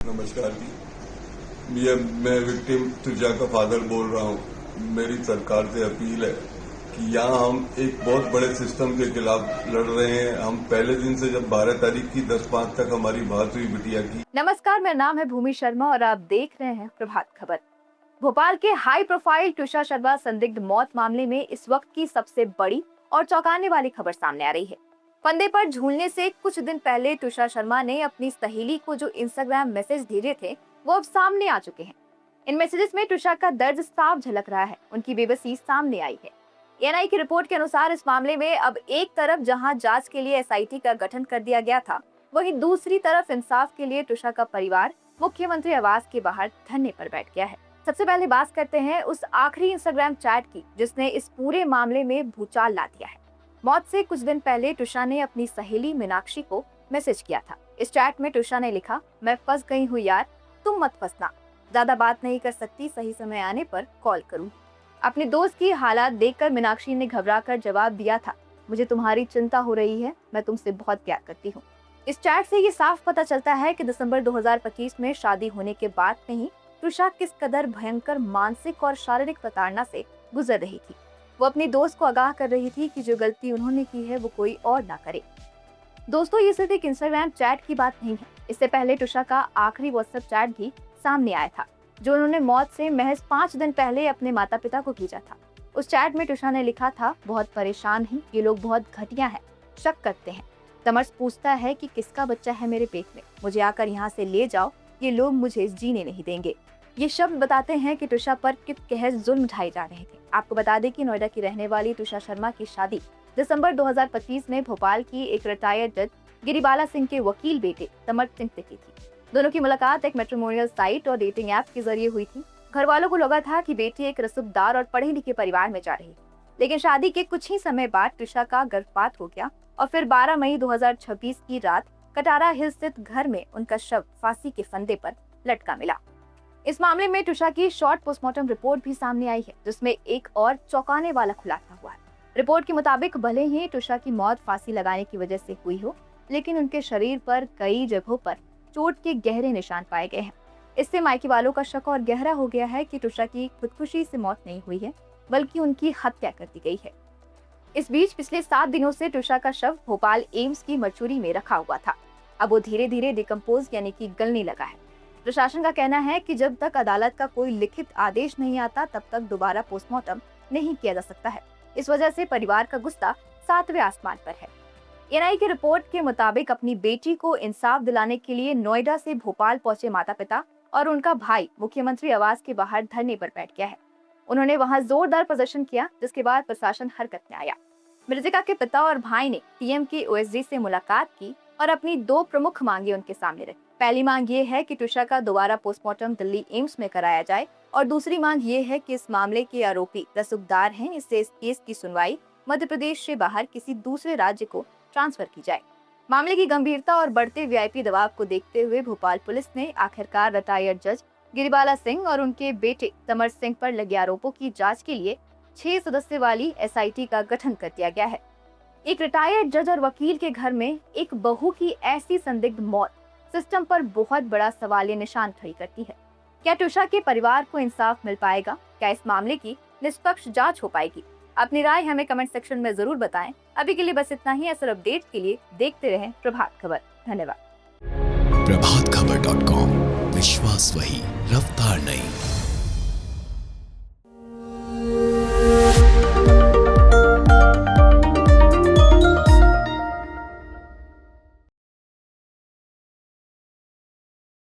नमस्कार जी, मैं विक्टिम तुषा का फादर बोल रहा हूँ। मेरी सरकार से अपील है कि यहाँ हम एक बहुत बड़े सिस्टम के खिलाफ लड़ रहे हैं। हम पहले दिन से जब 12 तारीख की 10/5 तक हमारी बात हुई बिटिया की। नमस्कार, मेरा नाम है भूमि शर्मा और आप देख रहे हैं प्रभात खबर। भोपाल के हाई प्रोफाइल तुषा शर्मा संदिग्ध मौत मामले में इस वक्त की सबसे बड़ी और चौंकाने वाली खबर सामने आ रही है। फंदे पर झूलने से कुछ दिन पहले तुषा शर्मा ने अपनी सहेली को जो इंस्टाग्राम मैसेज भेजे थे वो अब सामने आ चुके हैं। इन मैसेजेस में तुषा का दर्द साफ झलक रहा है, उनकी बेबसी सामने आई है। एएनआई की रिपोर्ट के अनुसार इस मामले में अब एक तरफ जहां जांच के लिए एसआईटी का गठन कर दिया गया था, वहीं दूसरी तरफ इंसाफ के लिए तुषा का परिवार मुख्यमंत्री आवास के बाहर धरने पर बैठ गया है। सबसे पहले बात करते हैं उस आखिरी इंस्टाग्राम चैट की जिसने इस पूरे मामले में भूचाल ला दिया है। मौत से कुछ दिन पहले तुषा ने अपनी सहेली मीनाक्षी को मैसेज किया था। इस चैट में तुषा ने लिखा, मैं फंस गई हूँ यार, तुम मत फंसना, ज्यादा बात नहीं कर सकती, सही समय आने पर कॉल करूँ। अपने दोस्त की हालात देखकर मीनाक्षी ने घबराकर जवाब दिया था, मुझे तुम्हारी चिंता हो रही है, मैं तुमसे बहुत प्यार करती हूँ। इस चैट से ये साफ पता चलता है कि दिसंबर 2025 में शादी होने के बाद में ही तुषा किस कदर भयंकर मानसिक और शारीरिक प्रताड़ना से गुजर रही थी। वो अपने दोस्त को आगाह कर रही थी कि जो गलती उन्होंने की है वो कोई और ना करे। दोस्तों, ये सिर्फ एक इंस्टाग्राम चैट की बात नहीं है। इससे पहले तुषा का आखिरी व्हाट्सएप चैट भी सामने आया था जो उन्होंने मौत से महज 5 दिन पहले अपने माता पिता को भेजा था। उस चैट में तुषा ने लिखा था, बहुत परेशान है, ये लोग बहुत घटिया है, शक करते हैं। तमर्स पूछता है कि किसका बच्चा है मेरे पेट में, मुझे आकर यहाँ से ले जाओ, ये लोग मुझे जीने नहीं देंगे। ये शब्द बताते हैं कि तुषा पर किस कहर जुल्म ढाए जा रहे थे। आपको बता दें कि नोएडा की रहने वाली तुषा शर्मा की शादी दिसंबर 2025 में भोपाल की एक रिटायर्ड जज गिरिबाला सिंह के वकील बेटे तमर सिंह से की थी। दोनों की मुलाकात एक मैट्रिमोनियल साइट और डेटिंग ऐप के जरिए हुई थी। घर वालों को लगा था कि बेटी एक रसूखदार और पढ़े लिखे परिवार में जा रही, लेकिन शादी के कुछ ही समय बाद तुषा का गर्भपात हो गया और फिर 12 मई 2026 की रात कटारा हिल स्थित घर में उनका शव फांसी के फंदे पर लटका मिला। इस मामले में तुषा की शॉर्ट पोस्टमार्टम रिपोर्ट भी सामने आई है जिसमें एक और चौंकाने वाला खुलासा हुआ है। रिपोर्ट के मुताबिक भले ही तुषा की मौत फांसी लगाने की वजह से हुई हो, लेकिन उनके शरीर पर कई जगहों पर चोट के गहरे निशान पाए गए हैं। इससे मायके वालों का शक और गहरा हो गया है कि तुषा की खुदकुशी से मौत नहीं हुई है बल्कि उनकी हत्या कर दी गई है। इस बीच पिछले 7 दिनों से तुषा का शव भोपाल एम्स की मरचुरी में रखा हुआ था। अब वो धीरे धीरे डिकम्पोज यानी कि गलने लगा है। प्रशासन का कहना है कि जब तक अदालत का कोई लिखित आदेश नहीं आता तब तक दोबारा पोस्टमार्टम नहीं किया जा सकता है। इस वजह से परिवार का गुस्सा 7वें आसमान पर है। एएनआई की रिपोर्ट के मुताबिक अपनी बेटी को इंसाफ दिलाने के लिए नोएडा से भोपाल पहुंचे माता पिता और उनका भाई मुख्यमंत्री आवास के बाहर धरने पर बैठ गया है। उन्होंने वहां जोरदार प्रदर्शन किया, जिसके बाद प्रशासन हरकत में आया। मृतका के पिता और भाई ने पीएम के ओएसडी से मुलाकात की और अपनी 2 प्रमुख मांगे उनके सामने रखी। पहली मांग ये है कि तुषा का दोबारा पोस्टमार्टम दिल्ली एम्स में कराया जाए और दूसरी मांग ये है कि इस मामले के आरोपी रसूखदार हैं, इससे इस केस की सुनवाई मध्य प्रदेश से बाहर किसी दूसरे राज्य को ट्रांसफर की जाए। मामले की गंभीरता और बढ़ते वीआईपी दबाव को देखते हुए भोपाल पुलिस ने आखिरकार रिटायर्ड जज गिरिबाला सिंह और उनके बेटे तमर सिंह पर लगे आरोपों की जांच के लिए 6 सदस्य वाली एसआईटी का गठन कर दिया गया है। एक रिटायर्ड जज और वकील के घर में एक बहू की ऐसी संदिग्ध मौत सिस्टम पर बहुत बड़ा सवालिया निशान खड़ी करती है। क्या तुषा के परिवार को इंसाफ मिल पाएगा? क्या इस मामले की निष्पक्ष जांच हो पाएगी? अपनी राय हमें कमेंट सेक्शन में जरूर बताएं। अभी के लिए बस इतना ही। असर अपडेट के लिए देखते रहें प्रभात खबर। धन्यवाद। प्रभातखबर.com, विश्वास वही, रफ्तार नहीं।